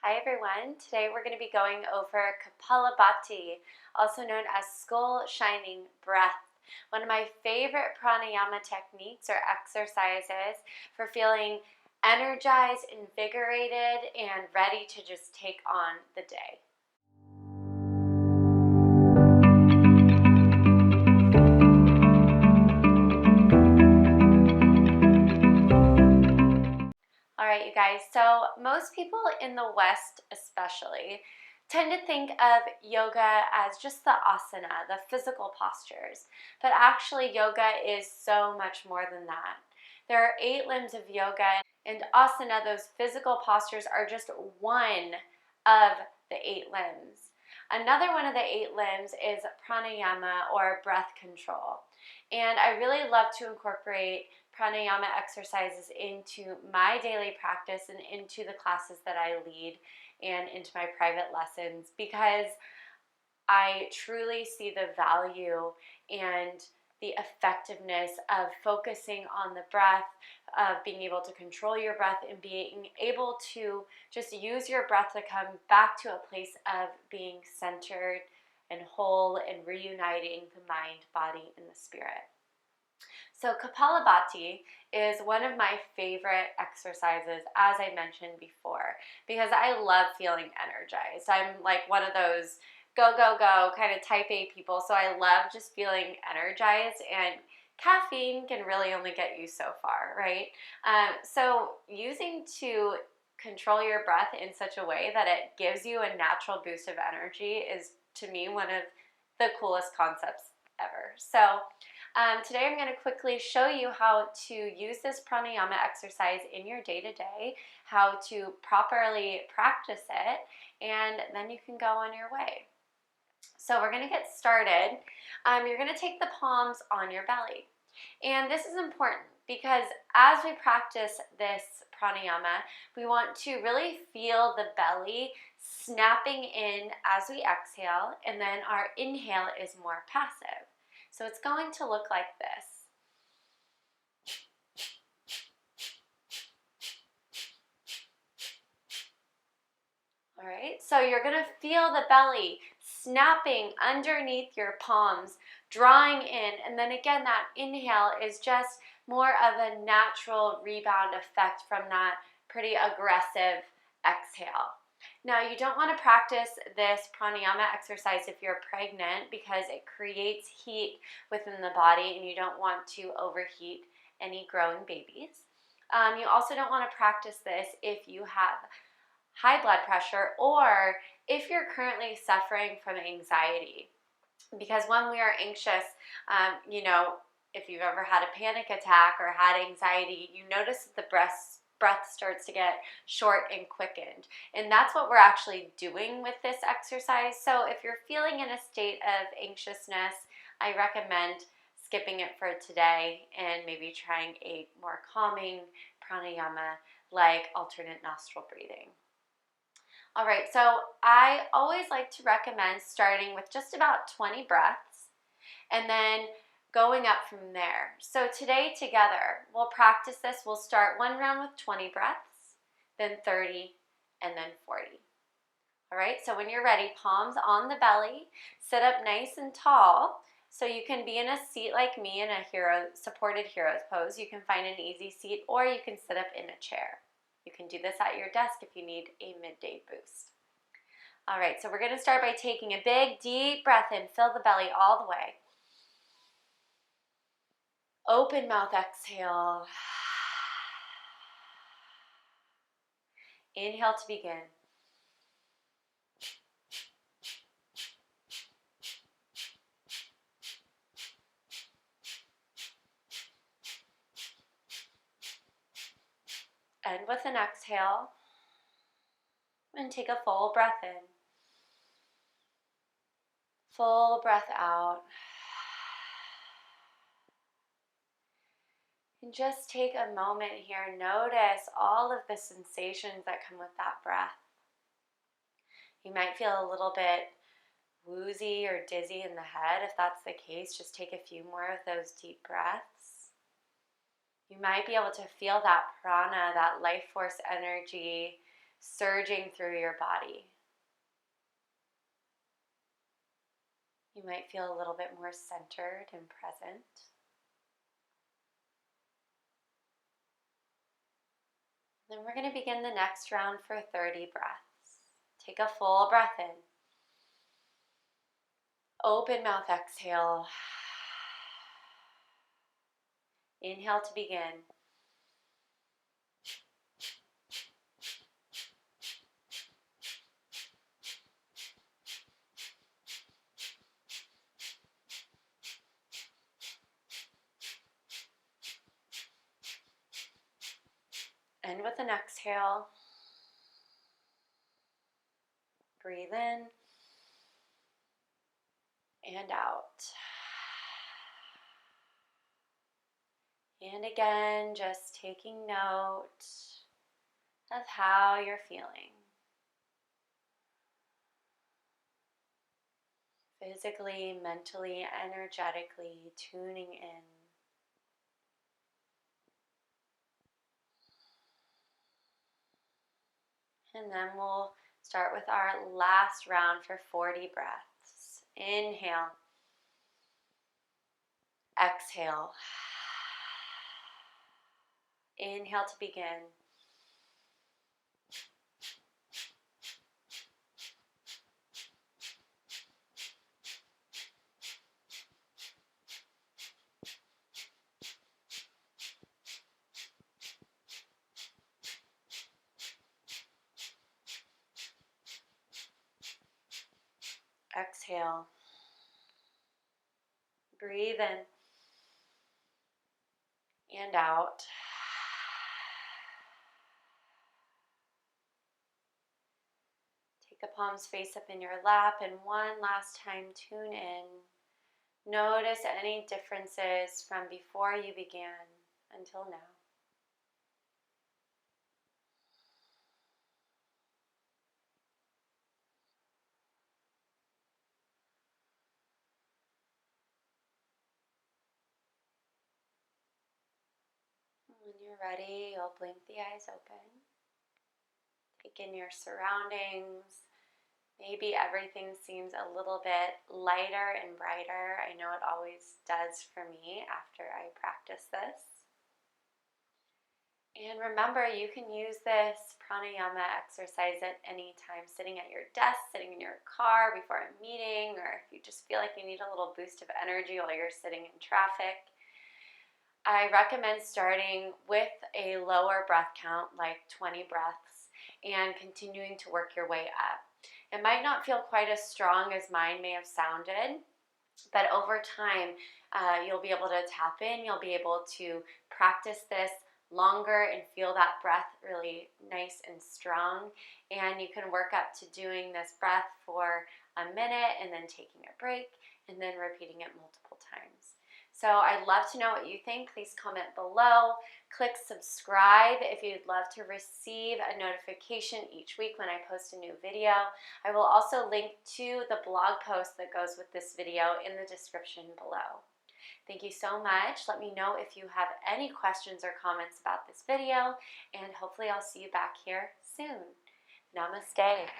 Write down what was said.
Hi everyone, today we're going to be going over Kapalabhati, also known as skull shining breath. One of my favorite pranayama techniques or exercises for feeling energized, invigorated, and ready to just take on the day. All right, you guys, so most people in the West especially tend to think of yoga as just the asana, the physical postures, but actually yoga is so much more than that. There are 8 limbs of yoga, and asana, those physical postures, are just one of the 8 limbs. Another one of the 8 limbs is pranayama, or breath control. And I really love to incorporate pranayama exercises into my daily practice and into the classes that I lead and into my private lessons, because I truly see the value and the effectiveness of focusing on the breath, of being able to control your breath and being able to just use your breath to come back to a place of being centered and whole and reuniting the mind, body, and the spirit. So Kapalabhati is one of my favorite exercises, as I mentioned before, because I love feeling energized. I'm like one of those go, go, go kind of type A people, so I love just feeling energized, and caffeine can really only get you so far, right? So using to control your breath in such a way that it gives you a natural boost of energy is, to me, one of the coolest concepts ever. So today I'm going to quickly show you how to use this pranayama exercise in your day-to-day, how to properly practice it, and then you can go on your way. So we're going to get started. You're going to take the palms on your belly. And this is important because as we practice this pranayama, we want to really feel the belly snapping in as we exhale, and then our inhale is more passive. So it's going to look like this. All right, so you're going to feel the belly snapping underneath your palms, drawing in, and then again that inhale is just more of a natural rebound effect from that pretty aggressive exhale. Now, you don't want to practice this pranayama exercise if you're pregnant, because it creates heat within the body and you don't want to overheat any growing babies. You also don't want to practice this if you have high blood pressure or if you're currently suffering from anxiety. Because when we are anxious, if you've ever had a panic attack or had anxiety, you notice that the breath starts to get short and quickened. And that's what we're actually doing with this exercise. So if you're feeling in a state of anxiousness, I recommend skipping it for today and maybe trying a more calming pranayama like alternate nostril breathing. All right, so I always like to recommend starting with just about 20 breaths and then going up from there. So today together, we'll practice this. We'll start one round with 20 breaths, then 30, and then 40. All right, so when you're ready, palms on the belly, sit up nice and tall. So you can be in a seat like me in a supported hero's pose. You can find an easy seat, or you can sit up in a chair. You can do this at your desk if you need a midday boost. All right, so we're going to start by taking a big, deep breath in. Fill the belly all the way. Open mouth exhale. Inhale to begin. End with an exhale. And take a full breath in. Full breath out. And just take a moment here. Notice all of the sensations that come with that breath. You might feel a little bit woozy or dizzy in the head. If that's the case, just take a few more of those deep breaths. You might be able to feel that prana, that life force energy, surging through your body. You might feel a little bit more centered and present. Then we're going to begin the next round for 30 breaths. Take a full breath in. Open mouth exhale. Inhale to begin. End with an exhale. Breathe in and out. And again, just taking note of how you're feeling. Physically, mentally, energetically tuning in. And then we'll start with our last round for 40 breaths. Inhale. Exhale. Inhale to begin. Exhale. Breathe in and out. Take the palms face up in your lap, and one last time tune in. Notice any differences from before you began until now. When you're ready, you'll blink the eyes open. Take in your surroundings. Maybe everything seems a little bit lighter and brighter. I know it always does for me after I practice this. And remember, you can use this pranayama exercise at any time, sitting at your desk, sitting in your car before a meeting, or if you just feel like you need a little boost of energy while you're sitting in traffic. I recommend starting with a lower breath count, like 20 breaths, and continuing to work your way up. It might not feel quite as strong as mine may have sounded, but over time, you'll be able to tap in, you'll be able to practice this longer and feel that breath really nice and strong. And you can work up to doing this breath for a minute and then taking a break and then repeating it multiple times. So I'd love to know what you think. Please comment below. Click subscribe if you'd love to receive a notification each week when I post a new video. I will also link to the blog post that goes with this video in the description below. Thank you so much. Let me know if you have any questions or comments about this video, and hopefully I'll see you back here soon. Namaste.